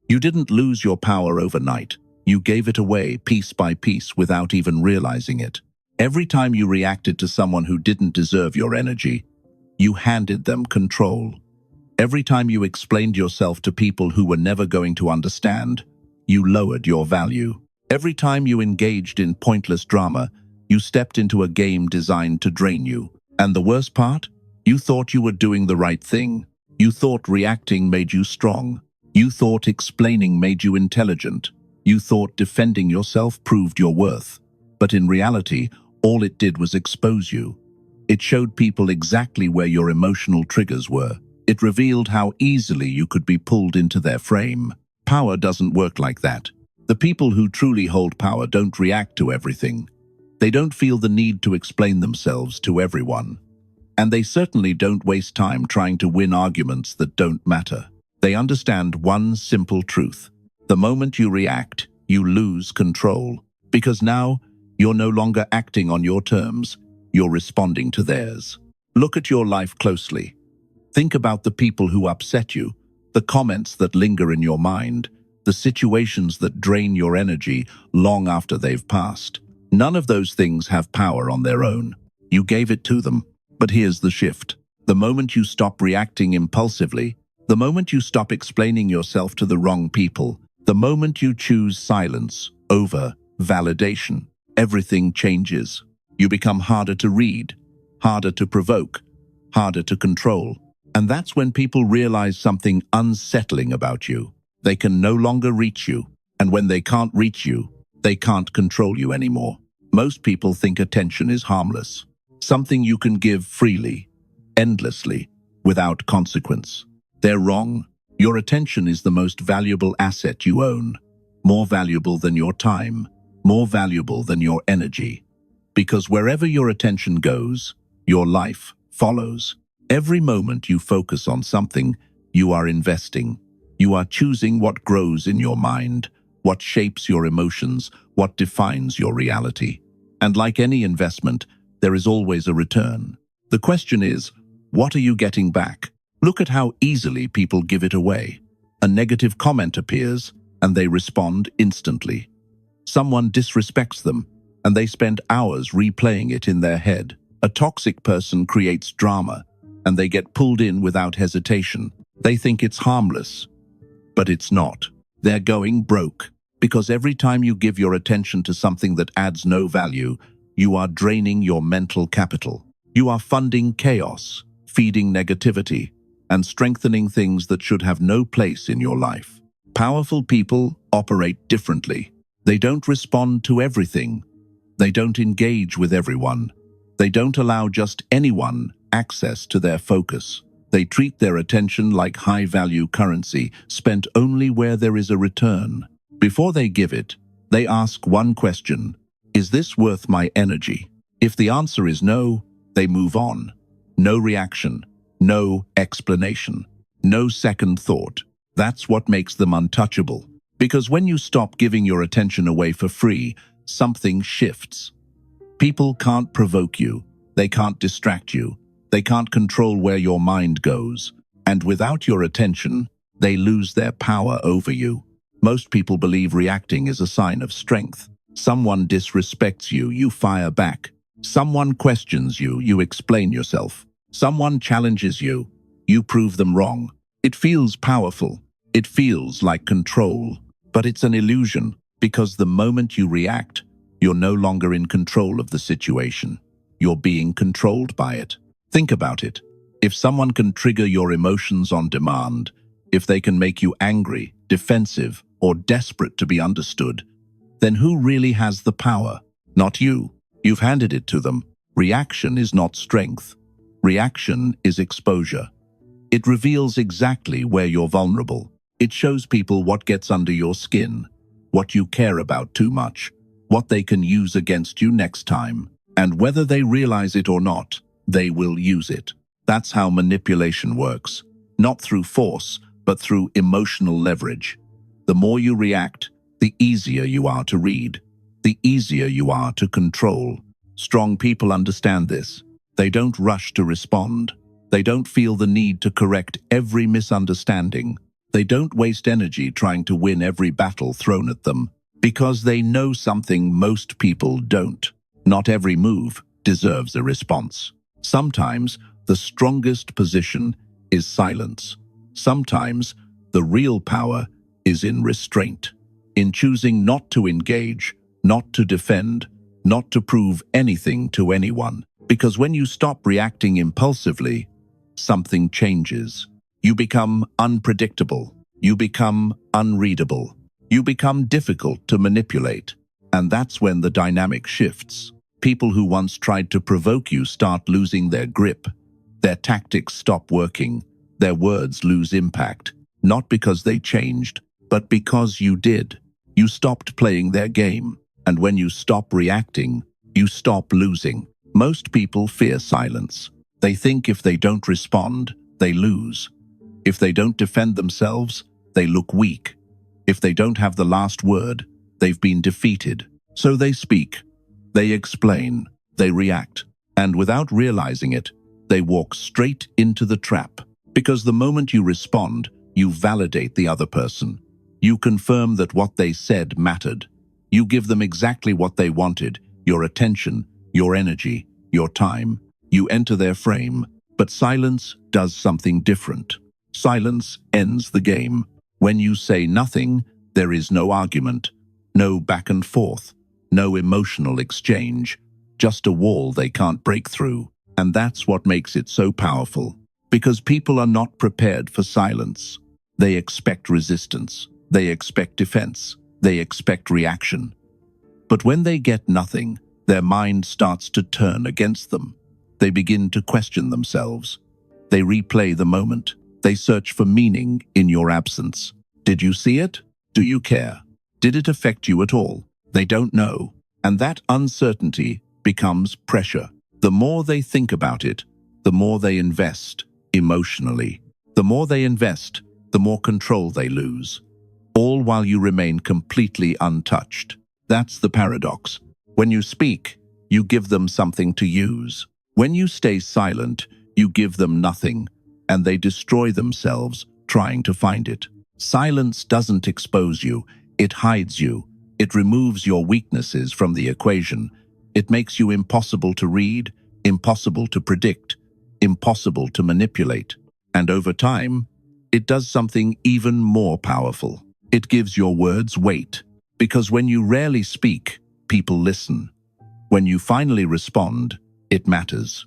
You didn't lose your power overnight. You gave it away piece by piece without even realizing it. Every time you reacted to someone who didn't deserve your energy, you handed them control. Every time you explained yourself to people who were never going to understand, you lowered your value. Every time you engaged in pointless drama, you stepped into a game designed to drain you. And the worst part? You thought you were doing the right thing. You thought reacting made you strong. You thought explaining made you intelligent. You thought defending yourself proved your worth. But in reality, all it did was expose you. It showed people exactly where your emotional triggers were. It revealed how easily you could be pulled into their frame. Power doesn't work like that. The people who truly hold power don't react to everything. They don't feel the need to explain themselves to everyone. And they certainly don't waste time trying to win arguments that don't matter. They understand one simple truth. The moment you react, you lose control. Because now, you're no longer acting on your terms, you're responding to theirs. Look at your life closely. Think about the people who upset you, the comments that linger in your mind, the situations that drain your energy long after they've passed. None of those things have power on their own. You gave it to them. But here's the shift. The moment you stop reacting impulsively, the moment you stop explaining yourself to the wrong people, the moment you choose silence over validation, everything changes. You become harder to read, harder to provoke, harder to control. And that's when people realize something unsettling about you. They can no longer reach you. And when they can't reach you, they can't control you anymore. Most people think attention is harmless. Something you can give freely, endlessly, without consequence. They're wrong. Your attention is the most valuable asset you own. More valuable than your time. More valuable than your energy. Because wherever your attention goes, your life follows. Every moment you focus on something, you are investing. You are choosing what grows in your mind, what shapes your emotions, what defines your reality. And like any investment, there is always a return. The question is, what are you getting back? Look at how easily people give it away. A negative comment appears, and they respond instantly. Someone disrespects them, and they spend hours replaying it in their head. A toxic person creates drama, and they get pulled in without hesitation. They think it's harmless, but it's not. They're going broke, because every time you give your attention to something that adds no value, you are draining your mental capital. You are funding chaos, feeding negativity, and strengthening things that should have no place in your life. Powerful people operate differently. They don't respond to everything. They don't engage with everyone. They don't allow just anyone access to their focus. They treat their attention like high-value currency, spent only where there is a return. Before they give it, they ask one question: is this worth my energy? If the answer is no, they move on. No reaction, no explanation, no second thought. That's what makes them untouchable. Because when you stop giving your attention away for free, something shifts. People can't provoke you. They can't distract you. They can't control where your mind goes. And without your attention, they lose their power over you. Most people believe reacting is a sign of strength. Someone disrespects you, you fire back. Someone questions you, you explain yourself. Someone challenges you, you prove them wrong. It feels powerful. It feels like control. But it's an illusion, because the moment you react, you're no longer in control of the situation. You're being controlled by it. Think about it. If someone can trigger your emotions on demand, if they can make you angry, defensive, or desperate to be understood, then who really has the power? Not you. You've handed it to them. Reaction is not strength. Reaction is exposure. It reveals exactly where you're vulnerable. It shows people what gets under your skin, what you care about too much, what they can use against you next time. And whether they realize it or not, they will use it. That's how manipulation works. Not through force, but through emotional leverage. The more you react, the easier you are to read, the easier you are to control. Strong people understand this. They don't rush to respond. They don't feel the need to correct every misunderstanding. They don't waste energy trying to win every battle thrown at them, because they know something most people don't. Not every move deserves a response. Sometimes the strongest position is silence. Sometimes the real power is in restraint, in choosing not to engage, not to defend, not to prove anything to anyone. Because when you stop reacting impulsively, something changes. You become unpredictable. You become unreadable. You become difficult to manipulate. And that's when the dynamic shifts. People who once tried to provoke you start losing their grip. Their tactics stop working. Their words lose impact. Not because they changed, but because you did. You stopped playing their game. And when you stop reacting, you stop losing. Most people fear silence. They think if they don't respond, they lose. If they don't defend themselves, they look weak. If they don't have the last word, they've been defeated. So they speak, they explain, they react, and without realizing it, they walk straight into the trap. Because the moment you respond, you validate the other person. You confirm that what they said mattered. You give them exactly what they wanted, your attention, your energy, your time. You enter their frame, but silence does something different. Silence ends the game. When you say nothing, there is no argument, no back and forth, no emotional exchange, just a wall they can't break through. And that's what makes it so powerful. Because people are not prepared for silence. They expect resistance. They expect defense. They expect reaction. But when they get nothing, their mind starts to turn against them. They begin to question themselves. They replay the moment. They search for meaning in your absence. Did you see it? Do you care? Did it affect you at all? They don't know. And that uncertainty becomes pressure. The more they think about it, the more they invest emotionally. The more they invest, the more control they lose. All while you remain completely untouched. That's the paradox. When you speak, you give them something to use. When you stay silent, you give them nothing, and they destroy themselves trying to find it. Silence doesn't expose you, it hides you. It removes your weaknesses from the equation. It makes you impossible to read, impossible to predict, impossible to manipulate. And over time, it does something even more powerful. It gives your words weight. Because when you rarely speak, people listen. When you finally respond, it matters.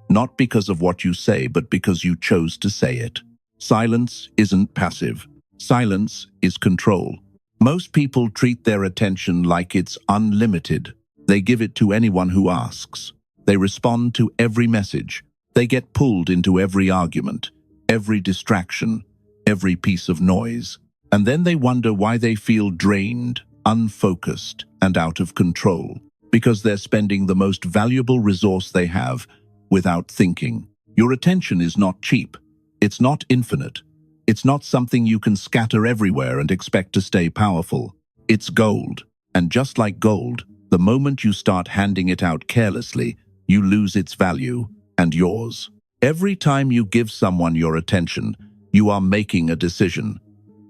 Not because of what you say, but because you chose to say it. Silence isn't passive. Silence is control. Most people treat their attention like it's unlimited. They give it to anyone who asks. They respond to every message. They get pulled into every argument, every distraction, every piece of noise. And then they wonder why they feel drained, unfocused, and out of control. Because they're spending the most valuable resource they have without thinking. Your attention is not cheap. It's not infinite. It's not something you can scatter everywhere and expect to stay powerful. It's gold. And just like gold, the moment you start handing it out carelessly, you lose its value and yours. Every time you give someone your attention, you are making a decision.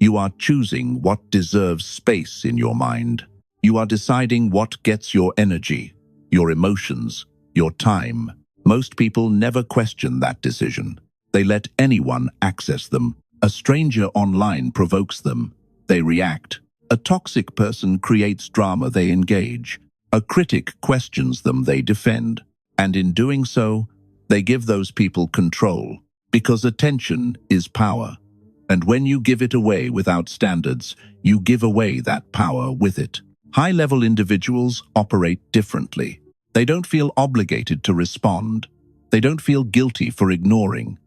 You are choosing what deserves space in your mind. You are deciding what gets your energy, your emotions, your time. Most people never question that decision. They let anyone access them. A stranger online provokes them. They react. A toxic person creates drama. They engage. A critic questions them. They defend. And in doing so, they give those people control. Because attention is power. And when you give it away without standards, you give away that power with it. High-level individuals operate differently. They don't feel obligated to respond. They don't feel guilty for ignoring.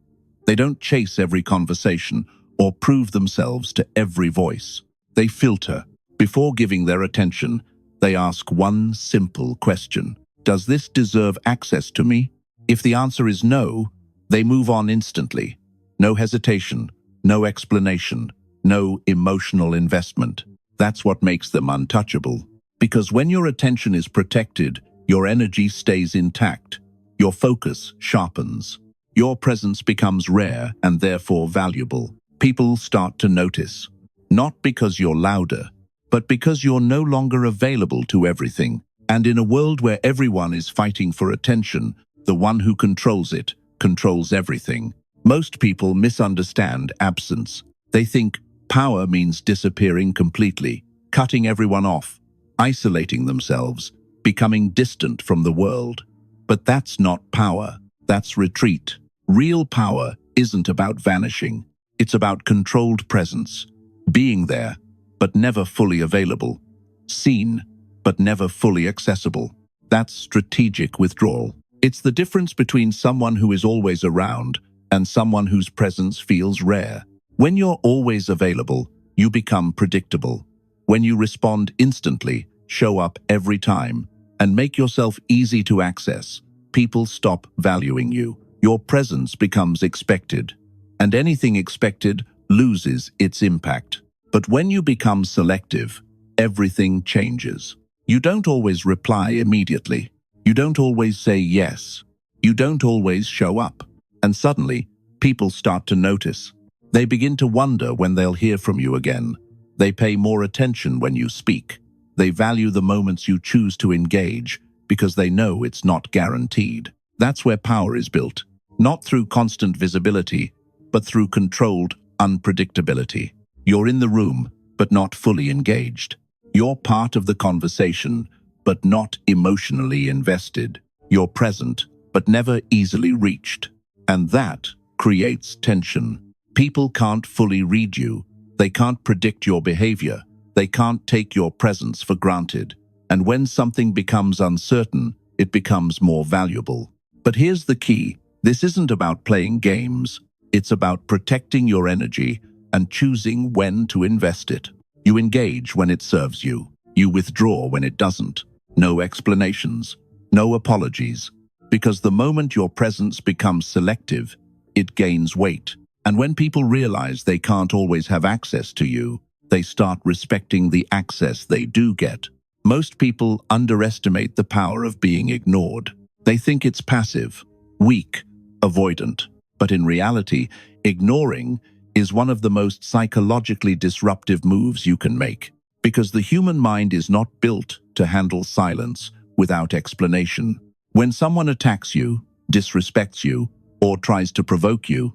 They don't chase every conversation or prove themselves to every voice. They filter. Before giving their attention, they ask one simple question. Does this deserve access to me? If the answer is no, they move on instantly. No hesitation, no explanation, no emotional investment. That's what makes them untouchable. Because when your attention is protected, your energy stays intact. Your focus sharpens. Your presence becomes rare and therefore valuable. People start to notice. Not because you're louder, but because you're no longer available to everything. And in a world where everyone is fighting for attention, the one who controls it controls everything. Most people misunderstand absence. They think power means disappearing completely, cutting everyone off, isolating themselves, becoming distant from the world. But that's not power. That's retreat. Real power isn't about vanishing. It's about controlled presence, being there, but never fully available, seen, but never fully accessible. That's strategic withdrawal. It's the difference between someone who is always around and someone whose presence feels rare. When you're always available, you become predictable. When you respond instantly, show up every time, and make yourself easy to access, people stop valuing you. Your presence becomes expected, and anything expected loses its impact. But when you become selective, everything changes. You don't always reply immediately. You don't always say yes. You don't always show up. And suddenly, people start to notice. They begin to wonder when they'll hear from you again. They pay more attention when you speak. They value the moments you choose to engage because they know it's not guaranteed. That's where power is built, not through constant visibility, but through controlled unpredictability. You're in the room, but not fully engaged. You're part of the conversation, but not emotionally invested. You're present, but never easily reached. And that creates tension. People can't fully read you. They can't predict your behavior. They can't take your presence for granted. And when something becomes uncertain, it becomes more valuable. But here's the key. This isn't about playing games. It's about protecting your energy and choosing when to invest it. You engage when it serves you. You withdraw when it doesn't. No explanations, no apologies. Because the moment your presence becomes selective, it gains weight. And when people realize they can't always have access to you, they start respecting the access they do get. Most people underestimate the power of being ignored. They think it's passive, weak, avoidant. But in reality, ignoring is one of the most psychologically disruptive moves you can make. Because the human mind is not built to handle silence without explanation. When someone attacks you, disrespects you, or tries to provoke you,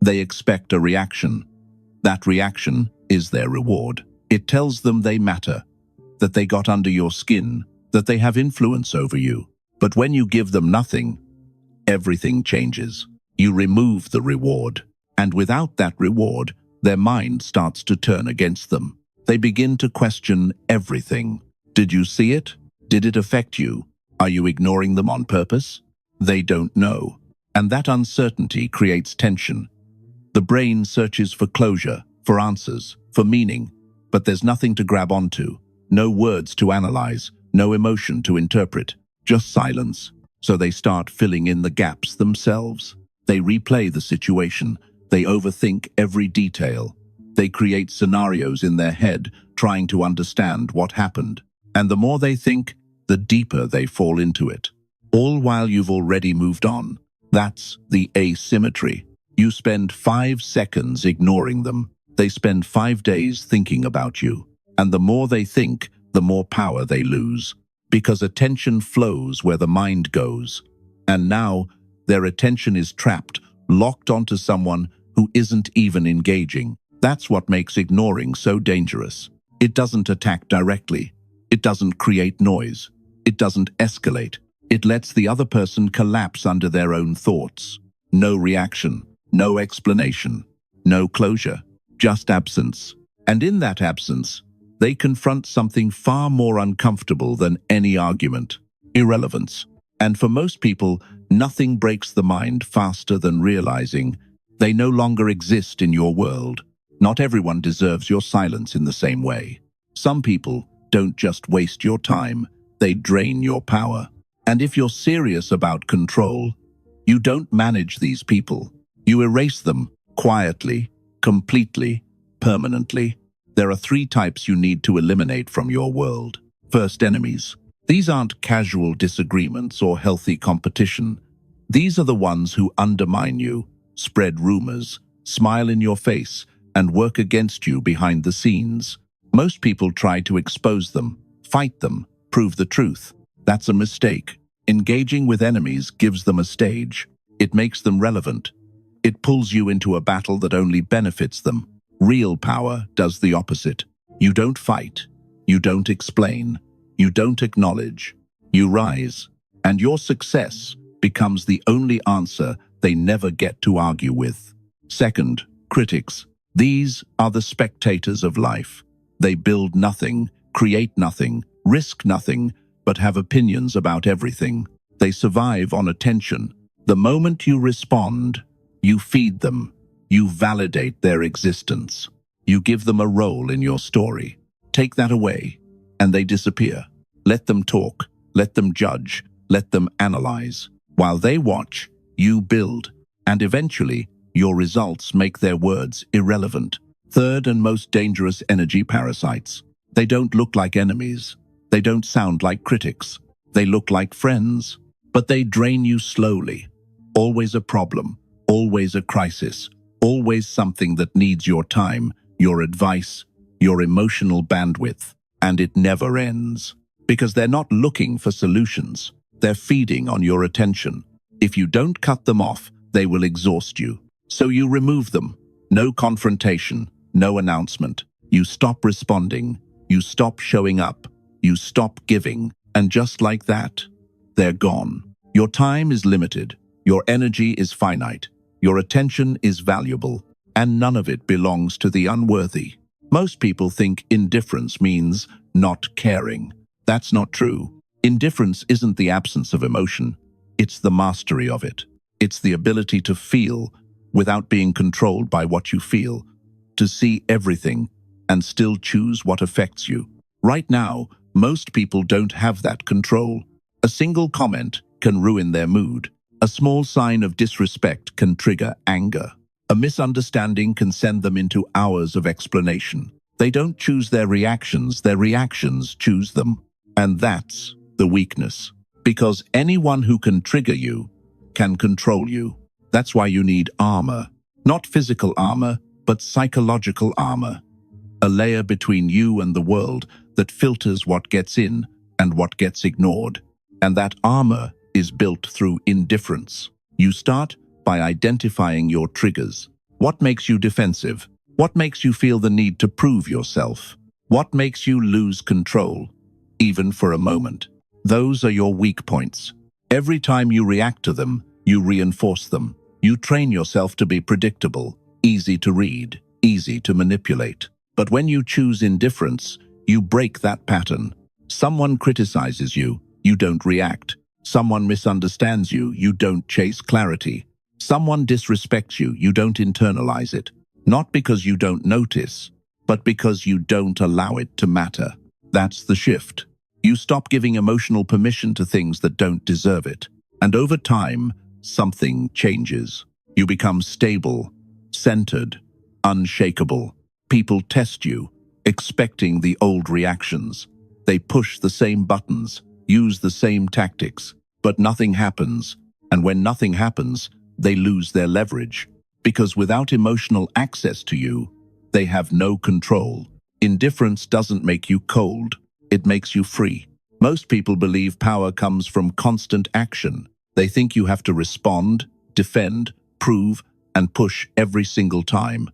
they expect a reaction. That reaction is their reward. It tells them they matter, that they got under your skin, that they have influence over you. But when you give them nothing, everything changes. You remove the reward. And without that reward, their mind starts to turn against them. They begin to question everything. Did you see it? Did it affect you? Are you ignoring them on purpose? They don't know. And that uncertainty creates tension. The brain searches for closure, for answers, for meaning, but there's nothing to grab onto, no words to analyze, no emotion to interpret, just silence. So they start filling in the gaps themselves. They replay the situation. They overthink every detail. They create scenarios in their head, trying to understand what happened. And the more they think, the deeper they fall into it. All while you've already moved on. That's the asymmetry. You spend 5 seconds ignoring them. They spend 5 days thinking about you. And the more they think, the more power they lose. Because attention flows where the mind goes. And now, their attention is trapped, locked onto someone who isn't even engaging. That's what makes ignoring so dangerous. It doesn't attack directly. It doesn't create noise. It doesn't escalate. It lets the other person collapse under their own thoughts. No reaction, no explanation, no closure, just absence. And in that absence, they confront something far more uncomfortable than any argument: irrelevance. And for most people, nothing breaks the mind faster than realizing they no longer exist in your world. Not everyone deserves your silence in the same way. Some people don't just waste your time, they drain your power. And if you're serious about control, you don't manage these people. You erase them quietly, completely, permanently. There are 3 types you need to eliminate from your world. First, enemies. These aren't casual disagreements or healthy competition. These are the ones who undermine you, spread rumors, smile in your face, and work against you behind the scenes. Most people try to expose them, fight them, prove the truth. That's a mistake. Engaging with enemies gives them a stage. It makes them relevant. It pulls you into a battle that only benefits them. Real power does the opposite. You don't fight. You don't explain. You don't acknowledge. You rise. And your success becomes the only answer they never get to argue with. Second, critics. These are the spectators of life. They build nothing, create nothing, risk nothing, but have opinions about everything. They survive on attention. The moment you respond, you feed them. You validate their existence. You give them a role in your story. Take that away, and they disappear. Let them talk. Let them judge. Let them analyze. While they watch, you build. And eventually, your results make their words irrelevant. Third and most dangerous energy parasites. They don't look like enemies. They don't sound like critics. They look like friends. But they drain you slowly. Always a problem. Always a crisis. Always something that needs your time, your advice, your emotional bandwidth. And it never ends. Because they're not looking for solutions. They're feeding on your attention. If you don't cut them off, they will exhaust you. So you remove them. No confrontation, no announcement. You stop responding. You stop showing up. You stop giving. And just like that, they're gone. Your time is limited. Your energy is finite. Your attention is valuable. And none of it belongs to the unworthy. Most people think indifference means not caring. That's not true. Indifference isn't the absence of emotion. It's the mastery of it. It's the ability to feel without being controlled by what you feel, to see everything and still choose what affects you. Right now, most people don't have that control. A single comment can ruin their mood. A small sign of disrespect can trigger anger. A misunderstanding can send them into hours of explanation. They don't choose their reactions choose them. And that's the weakness. Because anyone who can trigger you can control you. That's why you need armor. Not physical armor, but psychological armor. A layer between you and the world that filters what gets in and what gets ignored. And that armor is built through indifference. You start by identifying your triggers. What makes you defensive? What makes you feel the need to prove yourself? What makes you lose control, even for a moment? Those are your weak points. Every time you react to them, you reinforce them. You train yourself to be predictable, easy to read, easy to manipulate. But when you choose indifference, you break that pattern. Someone criticizes you, you don't react. Someone misunderstands you, you don't chase clarity. Someone disrespects you, you don't internalize it. Not because you don't notice, but because you don't allow it to matter. That's the shift. You stop giving emotional permission to things that don't deserve it. And over time, something changes. You become stable, centered, unshakable. People test you, expecting the old reactions. They push the same buttons, use the same tactics, but nothing happens. And when nothing happens, they lose their leverage. Because without emotional access to you, they have no control. Indifference doesn't make you cold, it makes you free. Most people believe power comes from constant action. They think you have to respond, defend, prove, and push every single time.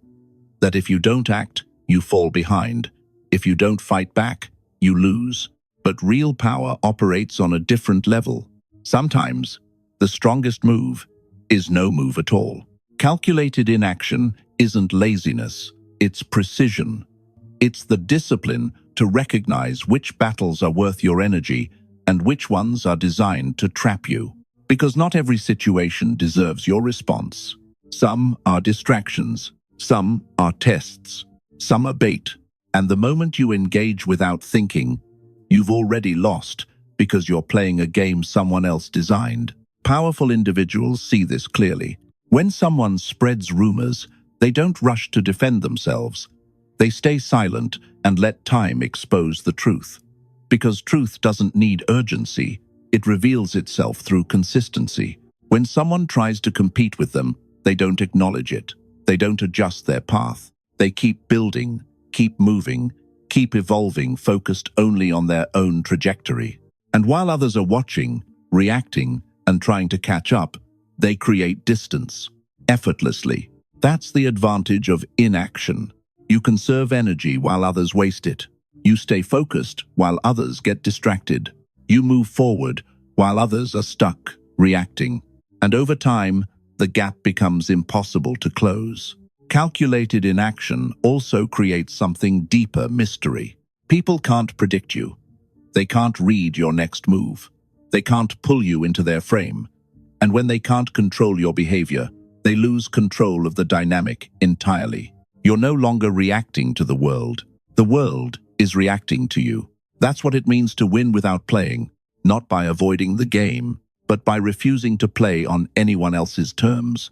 That if you don't act, you fall behind. If you don't fight back, you lose. But real power operates on a different level. Sometimes, the strongest move is no move at all. Calculated inaction isn't laziness, it's precision. It's the discipline to recognize which battles are worth your energy and which ones are designed to trap you. Because not every situation deserves your response. Some are distractions, some are tests, some are bait. And the moment you engage without thinking, you've already lost because you're playing a game someone else designed. Powerful individuals see this clearly. When someone spreads rumors, they don't rush to defend themselves. They stay silent and let time expose the truth. Because truth doesn't need urgency, it reveals itself through consistency. When someone tries to compete with them, they don't acknowledge it. They don't adjust their path. They keep building, keep moving, keep evolving, focused only on their own trajectory. And while others are watching, reacting, and trying to catch up, they create distance, effortlessly. That's the advantage of inaction. You conserve energy while others waste it. You stay focused while others get distracted. You move forward while others are stuck, reacting. And over time, the gap becomes impossible to close. Calculated inaction also creates something deeper: mystery. People can't predict you. They can't read your next move. They can't pull you into their frame. And when they can't control your behavior, they lose control of the dynamic entirely. You're no longer reacting to the world. The world is reacting to you. That's what it means to win without playing, not by avoiding the game, but by refusing to play on anyone else's terms.